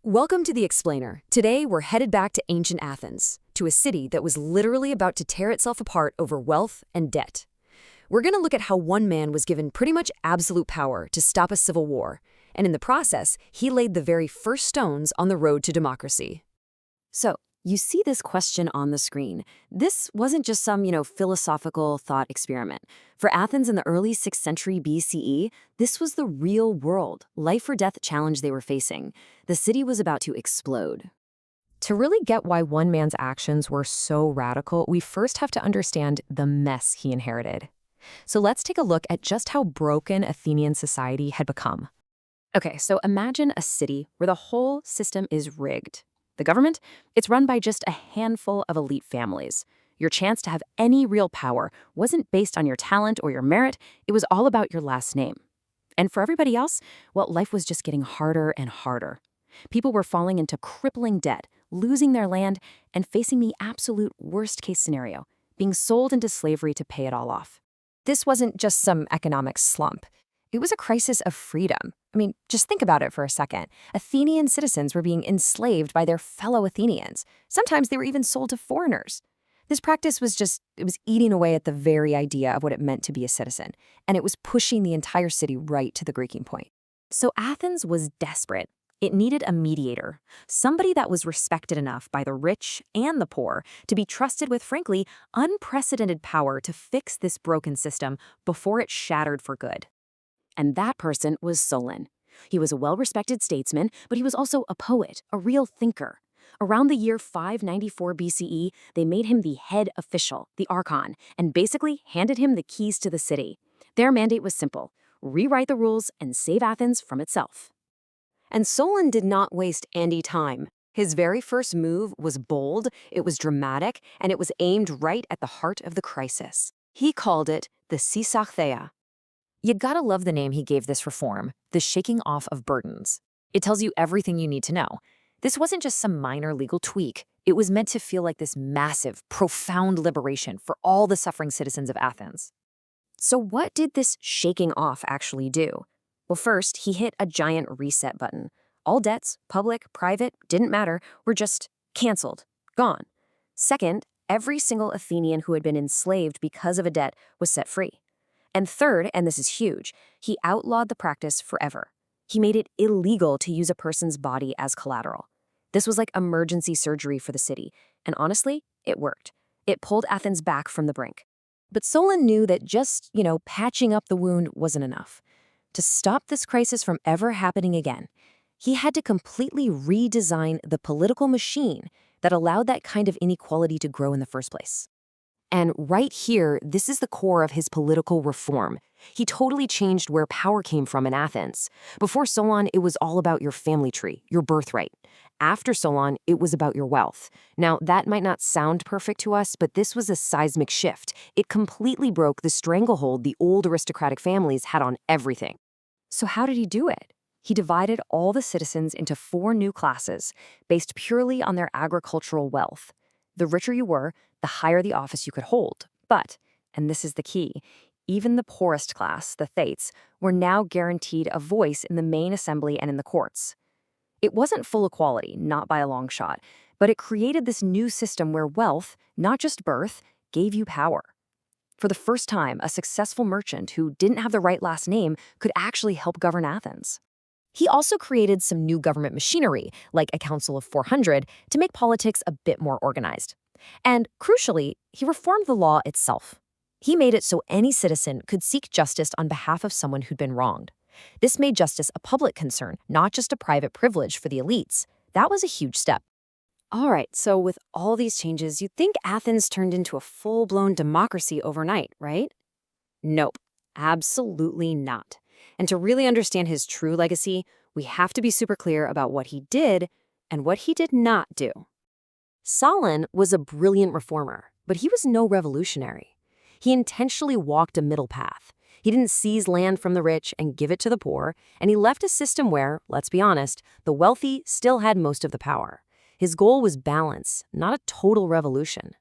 Welcome to The Explainer. Today, we're headed back to ancient Athens, to a city that was literally about to tear itself apart over wealth and debt. We're going to look at how one man was given pretty much absolute power to stop a civil war, and in the process, he laid the very first stones on the road to democracy. So, you see this question on the screen. This wasn't just some, philosophical thought experiment. For Athens in the early 6th century BCE, this was the real world, life or death challenge they were facing. The city was about to explode. To really get why one man's actions were so radical, we first have to understand the mess he inherited. So let's take a look at just how broken Athenian society had become. Okay, so imagine a city where the whole system is rigged. The government? It's run by just a handful of elite families. Your chance to have any real power wasn't based on your talent or your merit, it was all about your last name. And for everybody else, well, life was just getting harder and harder. People were falling into crippling debt, losing their land, and facing the absolute worst-case scenario, being sold into slavery to pay it all off. This wasn't just some economic slump. It was a crisis of freedom. I mean, just think about it for a second. Athenian citizens were being enslaved by their fellow Athenians. Sometimes they were even sold to foreigners. This practice was eating away at the very idea of what it meant to be a citizen, and it was pushing the entire city right to the breaking point. So Athens was desperate. It needed a mediator, somebody that was respected enough by the rich and the poor to be trusted with, frankly, unprecedented power to fix this broken system before it shattered for good. And that person was Solon. He was a well-respected statesman, but he was also a poet, a real thinker. Around the year 594 BCE, they made him the head official, the archon, and basically handed him the keys to the city. Their mandate was simple: rewrite the rules and save Athens from itself. And Solon did not waste any time. His very first move was bold, it was dramatic, and it was aimed right at the heart of the crisis. He called it the civic. You gotta love the name he gave this reform, the shaking off of burdens. It tells you everything you need to know. This wasn't just some minor legal tweak. It was meant to feel like this massive, profound liberation for all the suffering citizens of Athens. So what did this shaking off actually do? Well, first, he hit a giant reset button. All debts, public, private, didn't matter, were just canceled, gone. Second, every single Athenian who had been enslaved because of a debt was set free. And third, and this is huge, he outlawed the practice forever. He made it illegal to use a person's body as collateral. This was like emergency surgery for the city, and honestly, it worked. It pulled Athens back from the brink. But Solon knew that just, patching up the wound wasn't enough. To stop this crisis from ever happening again, he had to completely redesign the political machine that allowed that kind of inequality to grow in the first place. And right here, this is the core of his political reform. He totally changed where power came from in Athens. Before Solon, it was all about your family tree, your birthright. After Solon, it was about your wealth. Now, that might not sound perfect to us, but this was a seismic shift. It completely broke the stranglehold the old aristocratic families had on everything. So how did he do it? He divided all the citizens into 4 new classes, based purely on their agricultural wealth. The richer you were, the higher the office you could hold. But, and this is the key, even the poorest class, the thetes, were now guaranteed a voice in the main assembly and in the courts. It wasn't full equality, not by a long shot, but it created this new system where wealth, not just birth, gave you power. For the first time, a successful merchant who didn't have the right last name could actually help govern Athens. He also created some new government machinery, like a Council of 400, to make politics a bit more organized. And crucially, he reformed the law itself. He made it so any citizen could seek justice on behalf of someone who'd been wronged. This made justice a public concern, not just a private privilege for the elites. That was a huge step. All right, so with all these changes, you'd think Athens turned into a full-blown democracy overnight, right? Nope, absolutely not. And to really understand his true legacy, we have to be super clear about what he did and what he did not do. Solon was a brilliant reformer, but he was no revolutionary. He intentionally walked a middle path. He didn't seize land from the rich and give it to the poor, and he left a system where, let's be honest, the wealthy still had most of the power. His goal was balance, not a total revolution.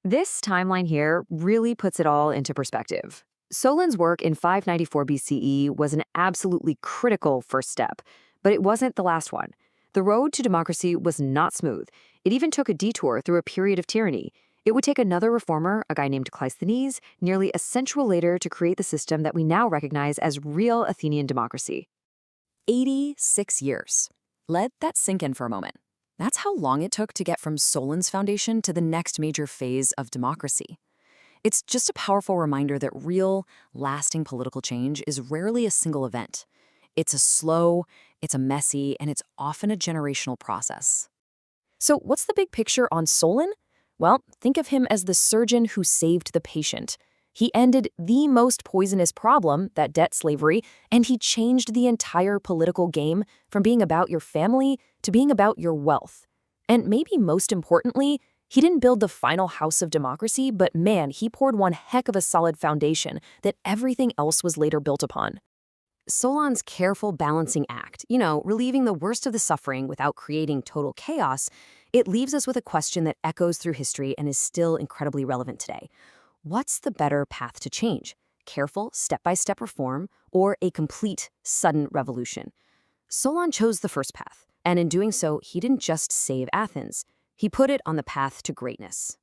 This timeline here really puts it all into perspective. Solon's work in 594 BCE was an absolutely critical first step, but it wasn't the last one. The road to democracy was not smooth. It even took a detour through a period of tyranny. It would take another reformer, a guy named Cleisthenes, nearly a century later to create the system that we now recognize as real Athenian democracy. 86 years. Let that sink in for a moment. That's how long it took to get from Solon's foundation to the next major phase of democracy. It's just a powerful reminder that real, lasting political change is rarely a single event. It's a slow, it's a messy, and it's often a generational process. So what's the big picture on Solon? Well, think of him as the surgeon who saved the patient. He ended the most poisonous problem, that debt slavery, and he changed the entire political game from being about your family to being about your wealth. And maybe most importantly, he didn't build the final house of democracy, but man, he poured one heck of a solid foundation that everything else was later built upon. Solon's careful balancing act, relieving the worst of the suffering without creating total chaos, it leaves us with a question that echoes through history and is still incredibly relevant today. What's the better path to change? Careful, step-by-step reform, or a complete, sudden revolution? Solon chose the first path, and in doing so, he didn't just save Athens. He put it on the path to greatness.